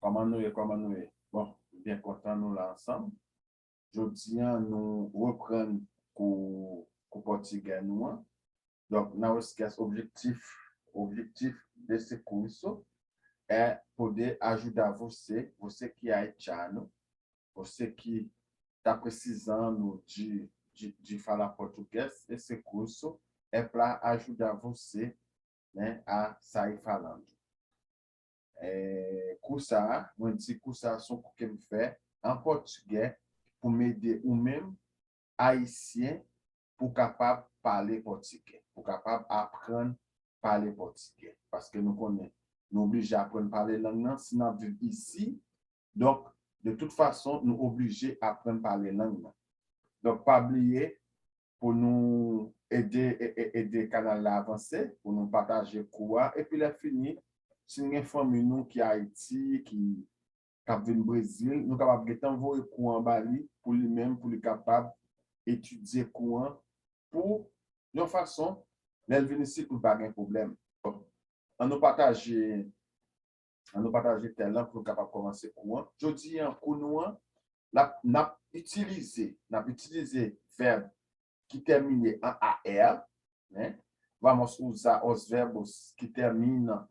Comment nous est? Bon, bien content nous là ensemble. Jeudi, nous reprenons pour portugais nous. Donc, notre objectif de ce cours est poder ajudar você que é haitiano, você que está precisando de falar português, esse curso é para ajudar você, né, a sair falando. Cursar, on dit cursar son que me fait en portugais pour m'aider ou même haïtien pour capable parler portugais, pour capable apprendre parler portugais. Parce que nous connaissons, nous obligés à apprendre parler langue, sinon vivre ici. Donc, de toute façon, nous obligés à apprendre parler langue. Donc, pas oublier pour nous aider canal à avancer, pour nous partager quoi, et puis la finir. Si nous avons famille nous qui Haïti, qui vient au Brésil, nous sommes capables d'envoyer courant Bali pour lui-même, pour lui capable d'étudier courant pour de façon, elle vient ici pour pas de problème. On nous partager tel là pour capable commencer courant. Je dis en courant, n'a utilisé verbe qui termine en AR, né? Vamos usar os verbos que terminam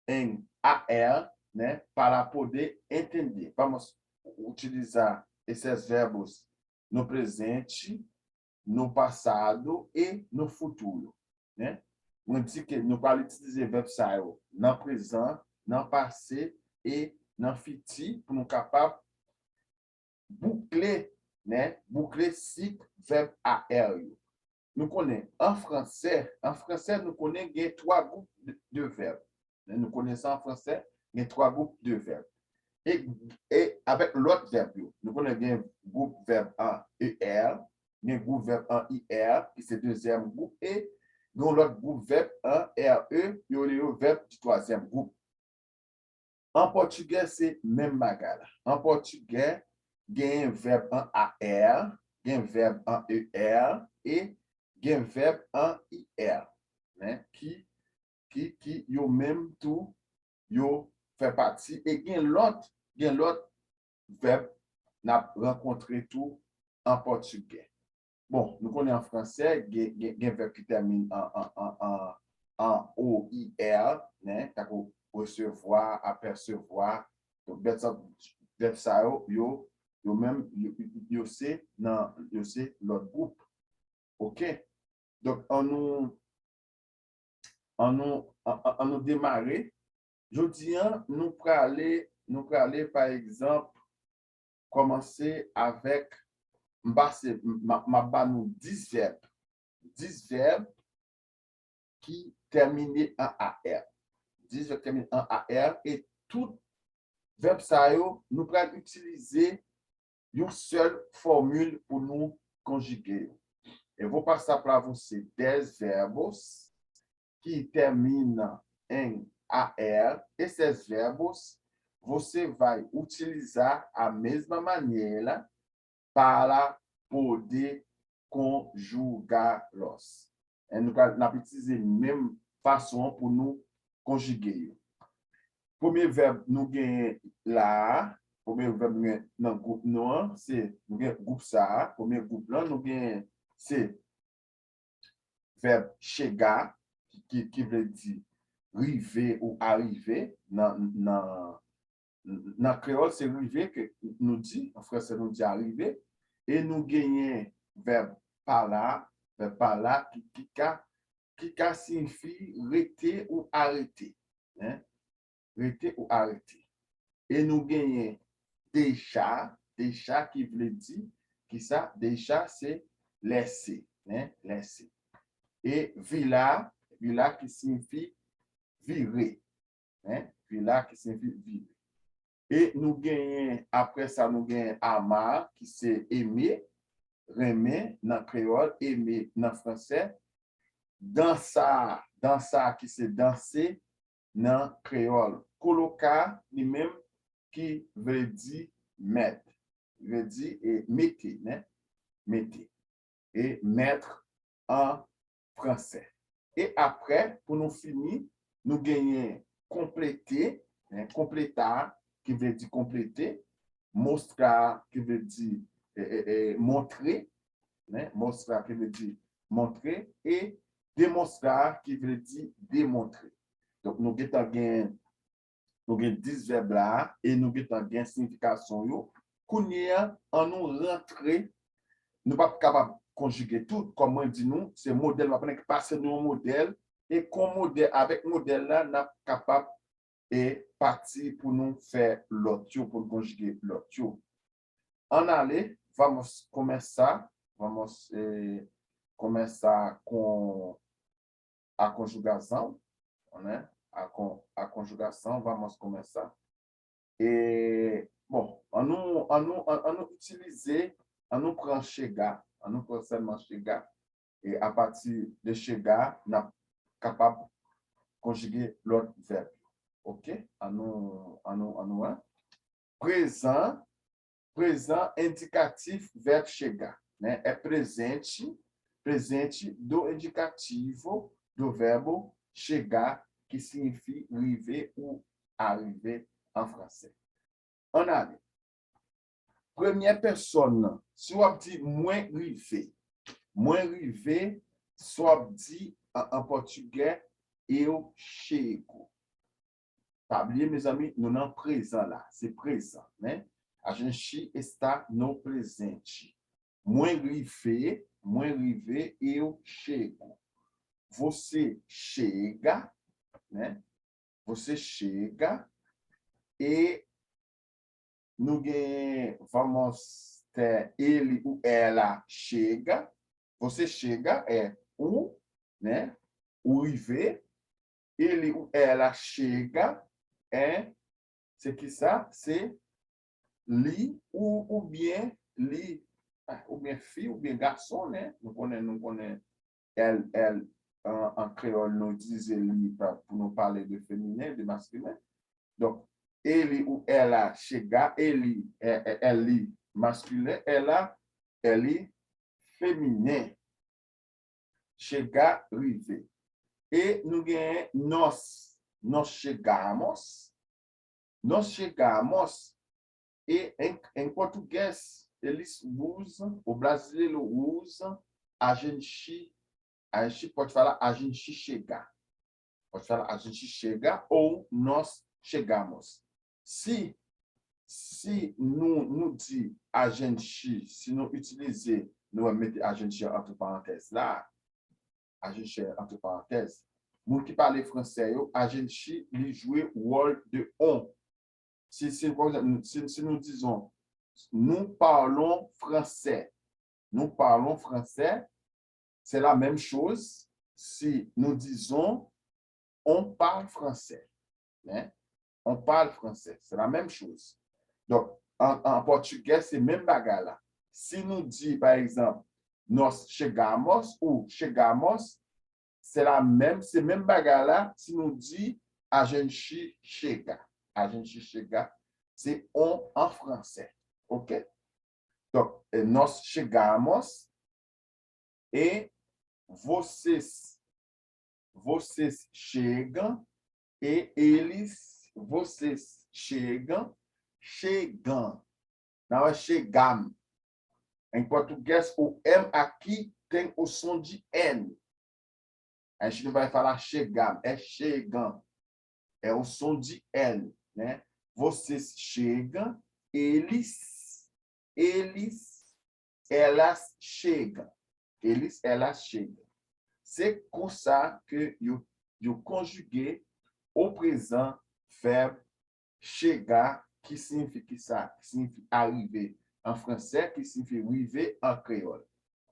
em AR, né, para poder entender. Vamos utilizar esses verbos no presente, no passado e no futuro, né? On dit que nous parlons utiliser verbe ça dans présent, dans passé et dans futur pour nous capables boucler, né, boucler cycle verbe AR. Nous connaissons en français, nous connaissons trois groupes de verbes. Nous connaissons en français, il y a trois groupes de verbes. Et avec l'autre verbe, nous connaissons un groupe verbe en ER, un groupe verbe en IR, qui c'est le deuxième groupe, et nous l'autre groupe verbe en RE, et le verbe du troisième groupe. En portugais, c'est même bagarre. En portugais, il y a un verbe en AR, il y a un verbe en ER, et il y a un verbe en IR, né, qui yo même tout yo fait partie et il y a l'autre verbe n'a rencontré tout en portugais. Bon, nous connaissons en français, il y a un verbe qui termine en OIR, né, recevoir, apercevoir. Donc, verbe ça yo même yo c'est l'autre groupe. OK? Donc, on nous démarrer. Je dis, nous pourrons aller, par exemple, commencer avec ma 10 verbes. 10 verbes qui terminent en AR. 10 verbes terminent en AR et tout verbe ça, nous pourrons utiliser une seule formule pour nous conjuguer. Et vou passar para você 10 verbos que terminam em AR. Esses verbos você vai utilizar a mesma maneira para poder conjugá-los. Nous allons utiliser a mesma façon pour nous conjuguer. Premier verbe nous gagnons là. Premier verbe dans le groupe noir, c'est nous gagnons groupe ça. Premier groupe là, nous gagnons c'est verbe chegar, qui veut dire river ou arriver. Dans créole, c'est river que nous dit, en français, nous dit arriver. Et nous gagnons verbe parler qui signifie rester ou arrêter. Hein? Rester ou arrêter. Et nous gagnons déjà qui veut dire, qui ça, déjà, c'est laisser. Hein? Laisser. Et villa qui signifie virer. Hein? Villa qui signifie virer. Et nous gagnons, après ça, nous gagnons amar, qui c'est aimer, remer, dans créole, aimer, dans français. Dansa, qui c'est danser, dans créole. Colocar, lui-même, qui veut dire mettre. Veut dire mettez, né? Mettez. Et mettre en français. Et après, pour nous finir, nous gagnons compléter, hein, complétar, qui veut dire compléter, mostrar, qui veut dire montrer, né? Mostrar, qui veut dire montrer, et démontrer, qui veut dire démontrer. Donc, nous avons 10 verbes là, et nous avons signification. Kounia, en nous rentrer, nous ne sommes pas capables de conjuguer tout, comme on dit nous, c'est modèle, on va passer nous un modèle, et comme modèle, avec modèle là, nous sommes capables et partir pour nous faire l'autre, pour nous conjuguer l'autre. En aller, vamos começar, vamos começar com a conjugação, né? A conjugação, vamos começar. E, bom, a não utiliser, a não prendre chegar, a não prendre seulement chegar, et à partir de chegar, on est capable de conjuguer l'autre verbe. OK? A nous, hein? Présent, présent indicatif, verbo chegar, né? É presente, presente do indicativo do verbo chegar, que signifie arriver ou arriver en français. On a dit, première personne, si on dit moins arrivé, soit dit en portugais, eu chego. Pas oublier, mes amis, nous sommes présent là, c'est présent, né? A gente está no presente. Moins arrivé, eu chego. Você chega, né? Você chega e nous vamos ter ele ou ela chega. Você chega é o, né? O arrivé. Ele ou ela chega é, c'est qui ça? C'est li ou bien li, ou bien fille ou bien garçon, né? Nous connaissons elle, en créole, nous disons li pour nous parler de féminin, de masculin. Donc, ele ou ela chega, ele masculin, elle féminin. Chega, rive. Et nous gagnons nós chegamos. Nós chegamos. E em português, eles usam, o brasileiro usa, a gente pode falar a gente chegar. Pode falar a gente chega ou nós chegamos. Se não dit a gente, se não utiliser, nous vamos mettre a gente entre parenthèses là, a gente entre parenthèses, nous qui parlons français, a gente lui jouer rôle de on. Si nous disons, nous parlons français, c'est la même chose si nous disons, on parle français. Hein? On parle français, c'est la même chose. Donc, en portugais, c'est même bagarre là. Si nous dit, par exemple, nós chegamos ou chegamos, c'est même bagarre là. Si nous dit, a gente chega. A gente chega, c'est on en français. OK? Donc, nós chegamos e vocês chegam e vocês chegam. Não é chegam. Em português, o M aqui tem o som de N. A gente não vai falar chegam, é chegam. É o som de N, né? Vocês chegam, elas chegam. Elas chegam. C'est comme ça que eu conjuguei au présent verbe chegar, qui signifie ça, qui signifie arriver en français, qui signifie arriver en créole.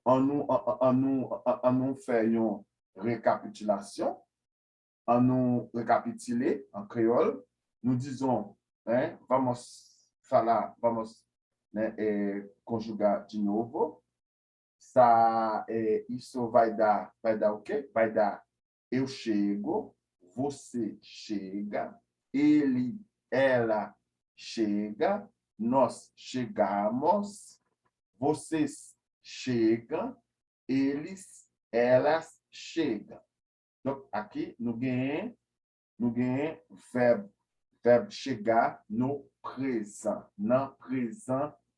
En nous faisons récapitulation, en nous récapituler en créole, nous disons, hein, vamos conjugar de novo. Isso vai dar o quê? Vai dar eu chego, você chega, ele, ela chega, nós chegamos, vocês chegam, elas chegam. Donc, aqui, nous gagnons verbe chegar no présent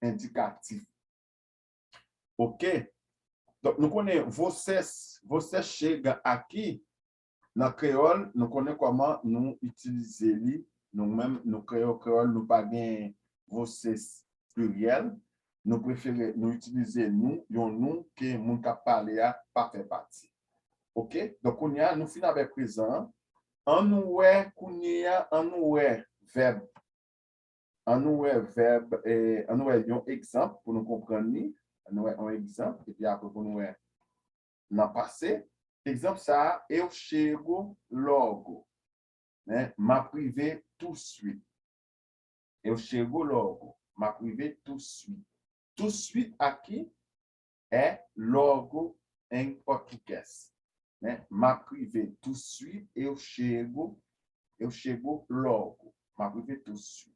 indicatif. OK? Donc, nous connaissons vos chez acquis. Dans le créole, nous connaissons comment nous utiliser lui. Nous-mêmes, nous créole, nous pas gain vos pluriel. Nous préférons nous utiliser nous que mon cap parler à pas faire partie. OK? Donc, nous finissons avec présent. On nous verbe. On nous verbe et on nous un exemple pour nous comprendre. On nous un exemple et puis après pour nous dans passé. Exemple ça, eu chego logo. Né? Ma privé tout de suite. Eu chego logo. Ma privé tout de suite. Tout de suite aqui é logo em português. Né? Ma privé tout de suite, eu chego logo. Ma privé tout de suite.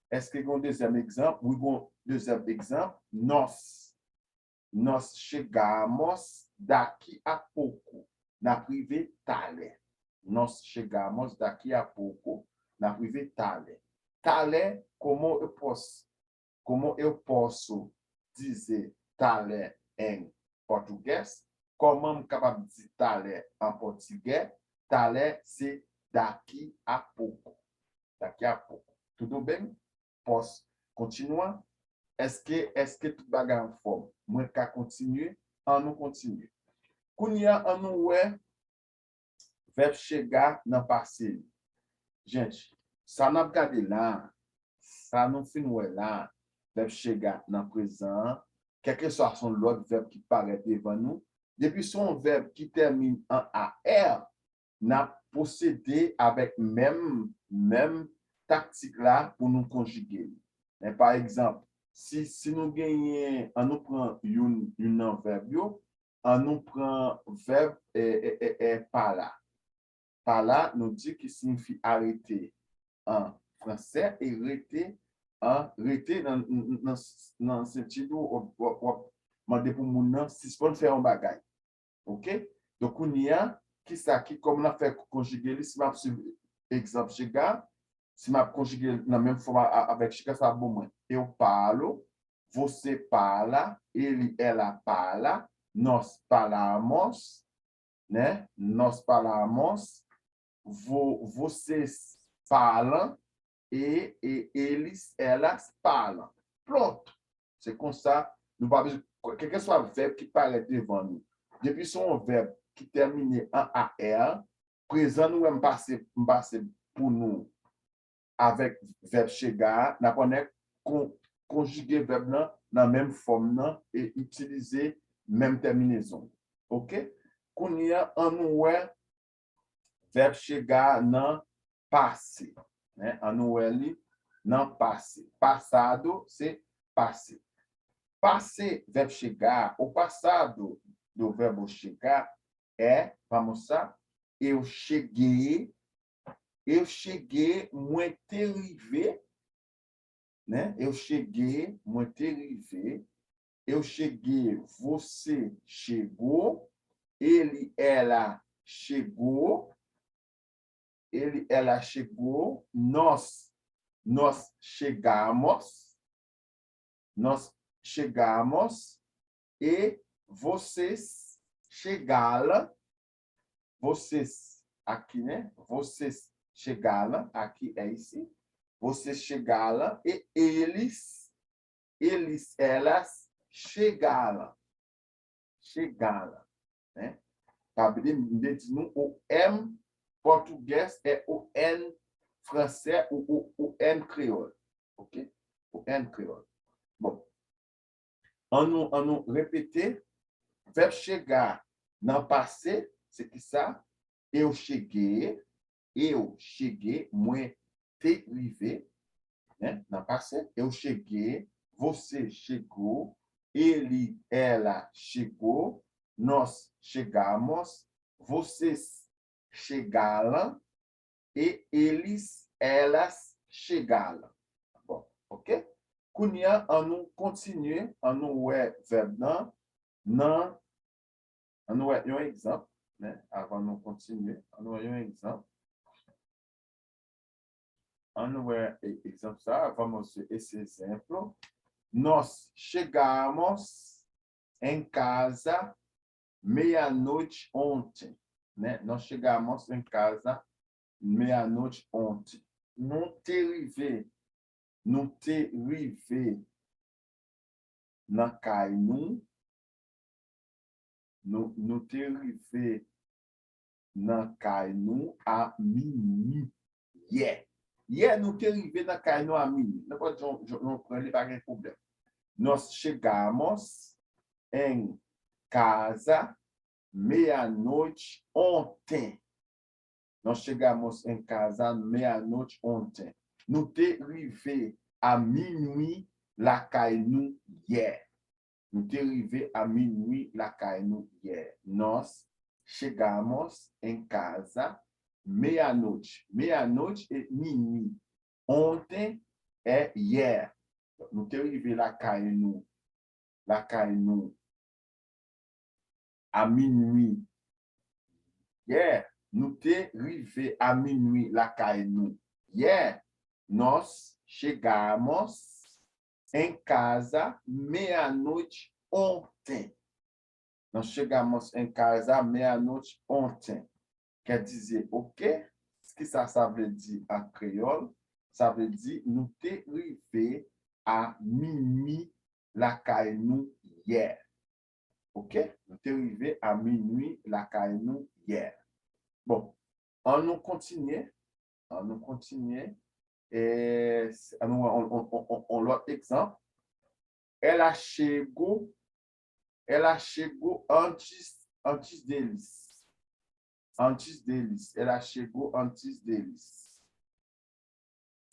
Est-ce que un deuxième exemple? Oui, bon, deuxième exemple, nós chegamos daqui a pouco, na privé tale. Nós chegamos daqui a pouco, na privé tale. Tale, como eu posso dizer tale em português? Como eu capaz de dizer tale em português? Tale, c'est daqui a pouco. Daqui a pouco. Tudo bem? Posso continuar? Est-ce que tout bagay en forme? Moi, qu'à continuer? On nous continue. Kounia, on nous verbe chegar dans passé. Gente, ça n'a pas gardé là. Ça nous fin là. Verbe chegar dans présent. Quel que soit son l'autre verbe qui paraît devant nous. Depuis son verbe qui termine en AR, n'a procédé avec même tactique là pour nous conjuguer. Mais par exemple, si nous gagnons, on nous prend un verbe, on nous prend verbe par là. Par là, nous dit qui signifie arrêter en français et arrêter dans le sentido demander pour mon si c'est pour faire un bagage. OK? Donc, on y a qui ça qui comme on a fait conjuguer si m'a exemple chegar, se m'a conjugué na mesma forma avec chega ça bon moi. Eu falo, você fala, ele ela fala, nós falamos, né? Nós falamos, vocês falam e eles elas falam. Pronto. C'est comme ça, nous pas besoin quel que soit le verbe qui paraît devant nous. Depuis son verbe qui termine en AR, présent nous même passer pour nous avec verbe chegar, nous connaît conjuguer verbe dans la même forme et utiliser même terminaison. OK? Kounia en nous verbe chegar dans passé, né? En nous dans passé. Passado c'est passé. Passé verbe chegar, o passado do verbo chegar é, vamos lá, eu cheguei, moins arrivé, né? Eu cheguei, moins arrivé. Eu cheguei, você chegou, ele, ela chegou, nós chegamos e vocês chegaram, vocês aqui, né? Vocês chegaram, aqui é esse. Vocês chegaram e eles, elas chegaram, né? Para dizer o M português é o N français ou o N créole, ok? O N créole. Bon, on nous répéter, verbe chegar dans le passé, c'est qui ça? Eu cheguei, moi t'es arrivé, né? Dans le passé, eu cheguei, você chegou, ele, ela chegou, nós chegamos, vocês chegaram e eles, elas chegaram. Bon, ok? Kounia, on nous continue, on nous verbe non, on nous un exemple, né? Avant de continuer, on nous un exemple. On voit exemple ça, vamos esse exemplo. Nós chegamos em casa meia-noite ontem, né? Nós chegamos em casa meia-noite ontem. Não te rive na cainu, não te rive na cainu a minuit. Yeah, não te rive na cainu a minuit. Não pode não prendre pas de problème. Nós chegamos em casa meia-noite ontem. Nós chegamos em casa meia-noite ontem. Nous te rive à minuit la cainu hier. Nous te rive à minuit la cainu hier. Nós chegamos em casa meia-noite. Meia-noite é minuit. Ontem é hier. Nous te rive la cainu à minuit. Hier, nous te rive à minuit la cainu. Hier, nós chegamos em casa meia-noite ontem. Nós chegamos em casa meia-noite ontem. Quer dizer, o quê? Ce que ça veut dire en créole? Ça veut dire, nous te rive à minuit la caille hier. OK? Nous te rive à minuit la caille hier. Bon, on nous continue. Et on l'autre exemple. Ela chegou antes deles. Ela chegou antes deles.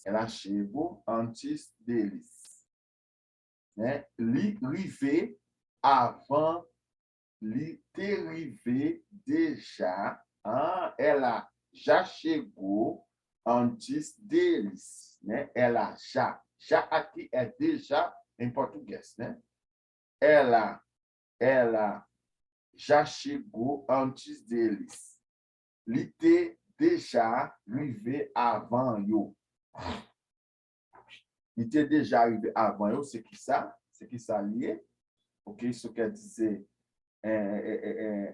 Ela chegou antes deles. Né? Li rive avant, li te rive déjà. Ela já chegou antes deles, né? Ela já aqui é déjà em português, né? Ela já chegou antes deles. Li te déjà rive avant yo. Li te déjà rive avant yo, c'est qui ça lié? Ok, isso quer dizer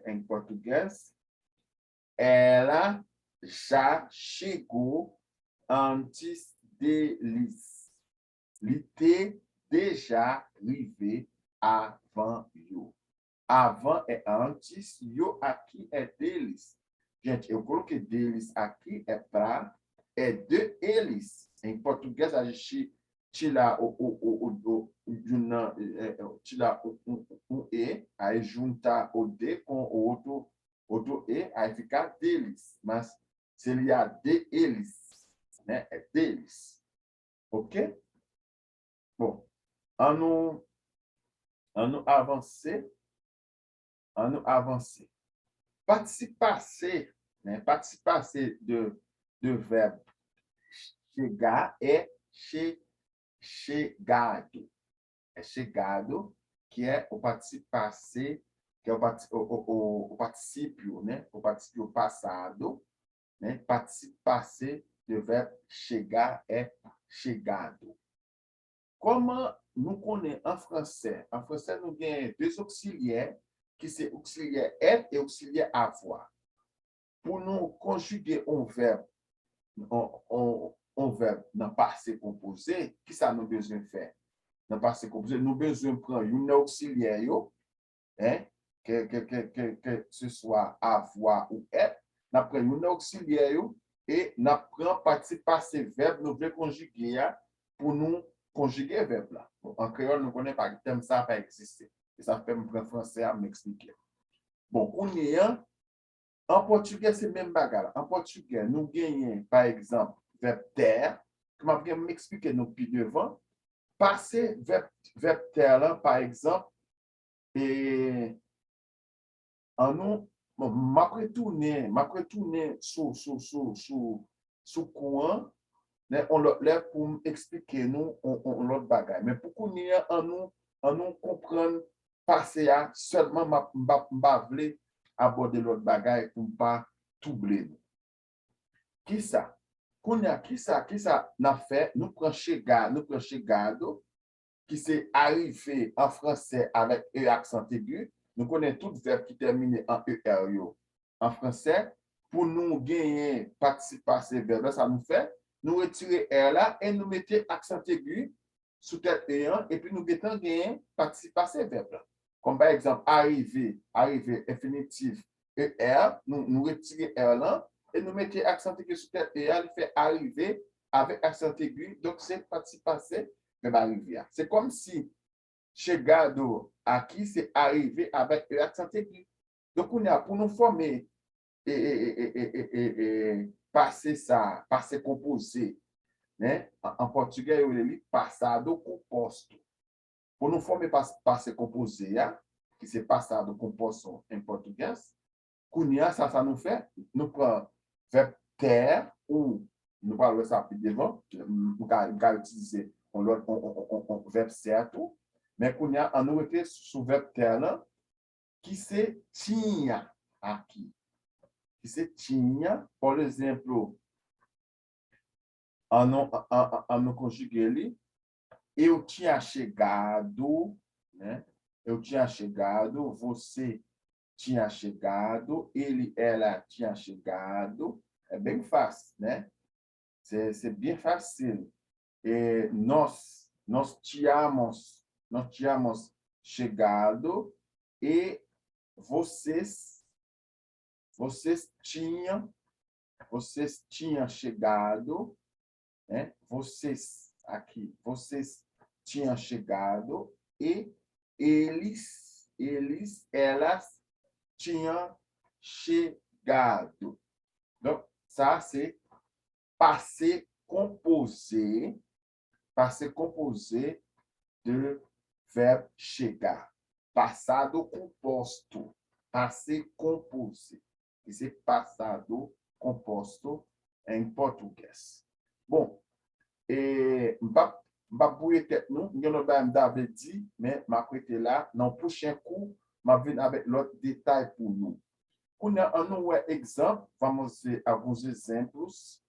em português. Ela já chegou antes deles. Li te déjà rive avant yo. Avant é antes, yo aqui é deles. Gente, eu coloquei deles aqui é de eles. Em português, a gente tira um E, aí junta o D com o outro E, aí fica deles. Mas seria de eles, né? É deles. Ok? Bom, ano avancé. Participer, né? Participer de verbo chegar é chegado. É chegado, que é o participar ser, que é o particípio, né? O particípio passado, né? Participar ser de verbo chegar é chegado. Como nous connaissons en français nous avons deux auxiliaires, qui c'est auxiliaire être et auxiliaire avoir. Pour nous conjuguer un verbe dans le passé composé, qui ça nous besoin faire? Dans le passé composé, nous besoin prendre un auxiliaire, hein, que ce soit avoir ou être, nous prenons un auxiliaire et nous prenons participant passé verbe, nous voulons conjuguer pour nous conjuguer verbe là. En créole, nous ne connaissons pas le terme, ça va exister. Et ça fait me prendre français à m'expliquer. Bon, on est en portugais, c'est même bagarre. En portugais, nous gagnons, par exemple, verbe terre, que je vais m'expliquer nous plus devant. Passer verbe terre là, par exemple, et en nous, je retourner sous courant, on l'a pour expliquer nous l'autre bagaille. Mais pour qu'on y ait en nous comprendre passer à seulement m'a aborder l'autre bagaille pour ne pas troubler nous. Qui ça? Kounya, qui ça n'a fait? Nous prenons chegado, qui c'est arrivé en français avec E accent aigu. Nous connaissons tout verbe qui termine en ER yo. En français, pour nous gagner participe passé verbe, ça nous fait, nous retirer R là et nous mettons accent aigu sous tête E1 et puis nous mettons gagner participe passé verbe là. Comme par exemple, arriver, infinitif ER, nous retirons R là et nous mettons accent aigu sous tête E1, il fait arriver avec accent aigu, donc c'est participe passé verbe arriver. C'est comme si chegado aqui, c'est arrivé avec l'accent aigu. Donc, on a pour nous former passé ça, passé composé, né? En portugais, on dit passado composto. Pour nous former passé composé, qui c'est passado composto en portugais, Kounia, ça nous fait, nous prenons verbe ter ou nous parlons ça plus devant, nous allons utiliser on verbe certo, mais Kounia, on nous était sous verbe ter là, qui c'est tinha aqui. Qui c'est tinha, par exemple, en nous conjuguer eu tinha chegado, né? Eu tinha chegado, você tinha chegado, ele, ela tinha chegado. É bem fácil, né? C'est bien facile. E nós tínhamos chegado e vocês tinham chegado, né? Vocês tinham chegado e elas tinham chegado. Donc, ça, c'est passé composé de verbe chegar. Passado composto. Passé composé. E c'est passado composto em português. Bom, m'a bouillé tête nous, nous avons dit, mais m'a prêté là, dans le prochain cours, m'a venu avec l'autre détail pour nous. On a un exemple, vamos a alguns exemplos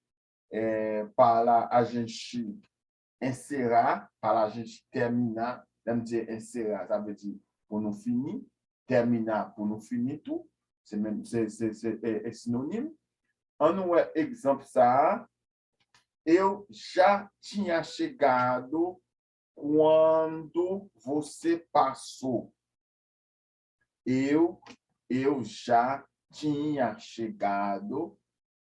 para a gente encerrar, para a gente terminar. Vamos dizer encerrar, ça veut dire pour nous finir, terminar pour nous finir tout, c'est synonyme. Um exemplo ça, eu já tinha chegado quando você passou. Eu já tinha chegado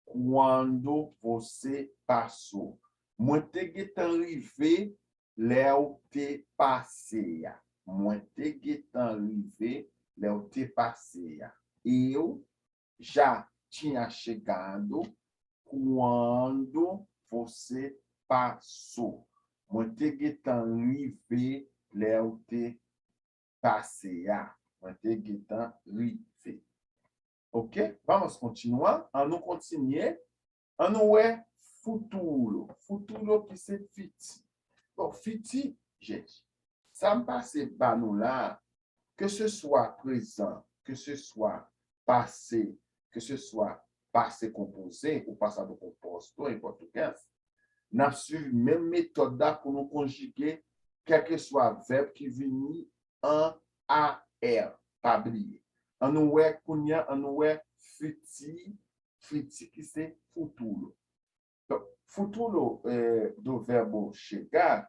quando você passou. Muito que arrivé léo te passeia. Muito que arrivé léo te passeia. Eu já tinha chegado quando você passou. Muito que arrivé léo te passeia. Muito que arrivé. Ok? Vamos continuar. Nous continuer. Nous futuro. Futuro qui c'est fiti. Bon, fiti, gente. Ça me passe par nous là, que ce soit présent, que ce soit passé, que ce soit passé composé ou passado composto en portugais, n'a suivi même méthode pour nous conjuguer quel que soit verbe qui vient en AR, pas oublier. Nous fiti qui c'est futuro. Donc, futuro do verbo chegar,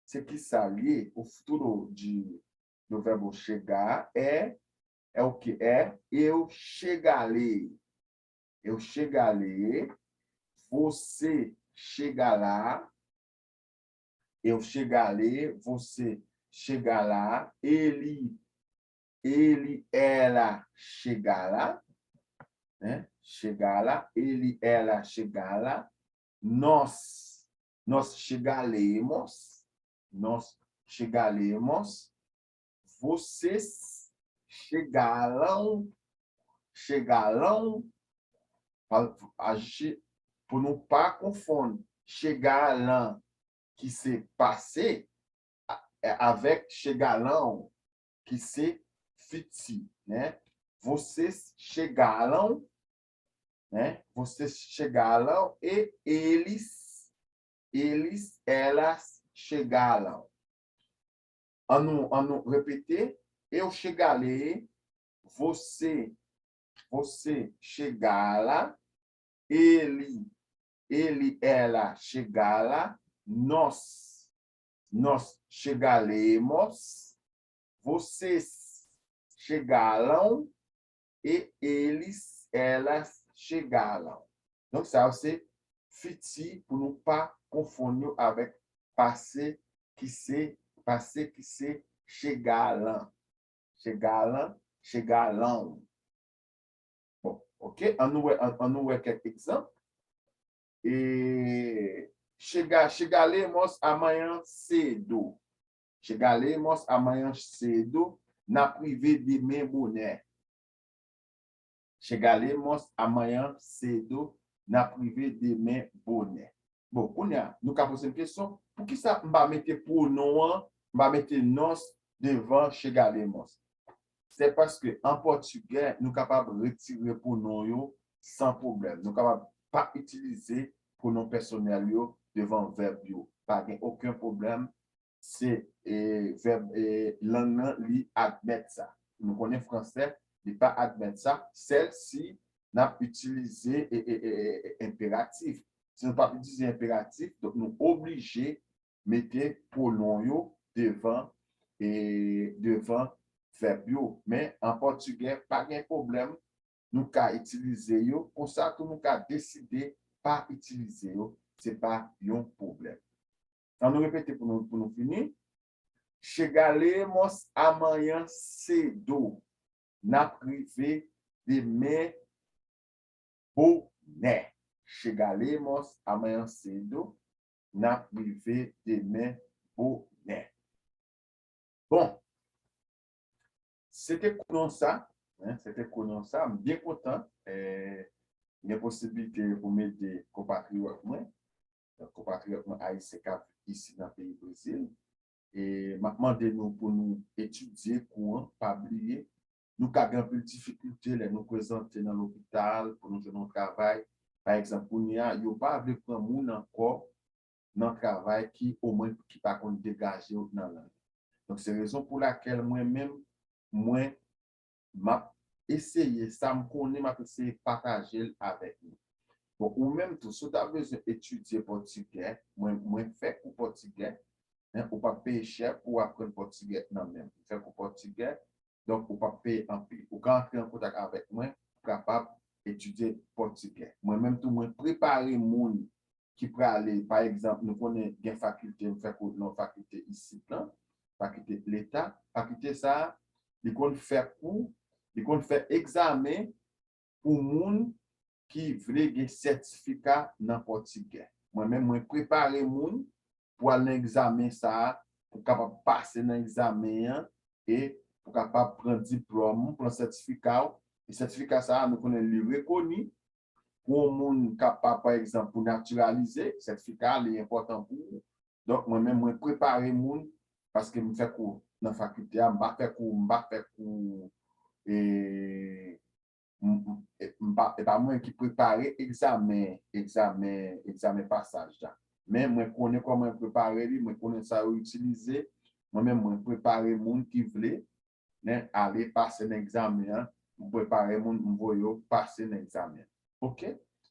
c'est qui s'allie au futuro do verbo chegar é o que é eu chegarei. Eu chegarei, você chegará, eu chegarei, você chegará, ele, ela chegará, né? Chegará, ele, ela chegará, nós chegaremos, vocês chegarão, pour ne pas confondre chegarão, qui c'est passé, avec chegarão, qui c'est fiti, né? Vocês chegarão, né? Você chegaram e elas chegaram. A não repetir, eu chegarei, você chegara, ela chegara, nós chegaremos, vocês chegaram e elas chegaram. Donc, ça, c'est futur pour ne pas confondre avec passé qui c'est chegaram. Chegaram. Bon, ok? On nous voit quelques exemples. E chegaremos amanhã cedo. Chegaremos amanhã cedo na privé demain bonheur. Chegaremos amanhã cedo na privé demain bonheur. Bon, konya, nous avons posé une question. Pour qui ça m'a mettre pour nous, m'a mettre nos devant chegaremos? C'est parce que en portugais, nous sommes capables de retirer pour nous sans problème. Nous sommes capables de pas utiliser pour nos personnels devant verbe. Pas aucun problème. C'est verbe langue li admettre ça. Nous connaissons français, il pas admettre ça. Celle-ci n'a utilisé impératif. Si nous pas utiliser impératif, donc nous obligés mettre pronom devant verbe. Mais en portugais, pas de problème. Nous avons utilisé pour ça que nous avons décidé pas utiliser. Ce n'est pas un problème. On nous répète pour nous finir. Chegaremos amanhã cedo na privé demain bonheur. Chegaremos amanhã cedo na privé demain bonheur. Bon, c'était comme ça. C'était comme ça. Bien content. Il y a possibilité pour m'aider compatriotes, compatriotes haïtiens ici dans le pays du Brésil. Et maintenant, nous pour nous étudier, courant, pas oublier. Nous avons un peu de difficulté, nous présenter dans l'hôpital pour nous faire notre travail. Par exemple, il n'y a pas de prendre encore dans le travail qui au moins qui pas qu'on dégager dans la. Donc, c'est la raison pour laquelle moi-même, m'a essayé, ça me connaît, m'a essayé de partager avec nous. Bon, ou même tout, si tu as besoin d'étudier portugais, moi, fait pour portugais, ou pas payer cher pour apprendre portugais non même. Fait pour portugais, donc ou pas payer en prix. Ou quand entrer en contact avec moi, capable d'étudier portugais. Moi-même, tout, moi, préparer mon qui peut aller, par exemple, nous connaissons une faculté, nous faisons une faculté ici, faculté de l'État, faculté ça, ils comptent faire cours, ils comptent faire examen pour moun qui veut un certificat dans portugais. Moi-même, moi préparer moun pour aller examen ça, pour capable passer dans l'examen et pour capable prendre diplôme, prendre certificat. Et certificat ça, nous connaissons le reconnu pour moun capable par exemple pour naturaliser, certificat est important pour nous. Donc moi-même moi préparer moun parce que me fait cours dans faculté, m'pa faire cours et pas moi qui préparer examen passage là. Mais moi connais comment préparer lui, moi connais ça utiliser, moi-même moi préparer monde qui veut aller passer l'examen, préparer monde voyo passer l'examen. OK?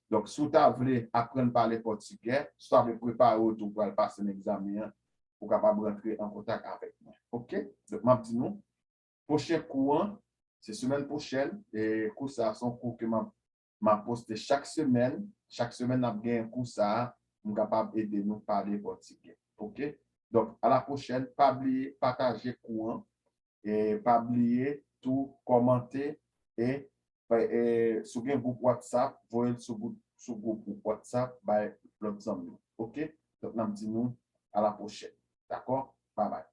Donc si tu veux apprendre à parler portugais, si tu veux préparer tout pour passer l'examen pour capable rentrer en contact avec moi. OK? Donc m'a dit nous prochain cours c'est semaine prochaine et cours ça sont cours que m'a posté chaque semaine n'a bien un cours ça nous capable aider nous parler portugais. OK? Donc à la prochaine, pas oublier partager courant et pas oublier tout commenter et sur un groupe WhatsApp, voyez sur groupe WhatsApp by l'autre amis. OK? Donc nous dit nous à la prochaine. D'accord? Bye bye.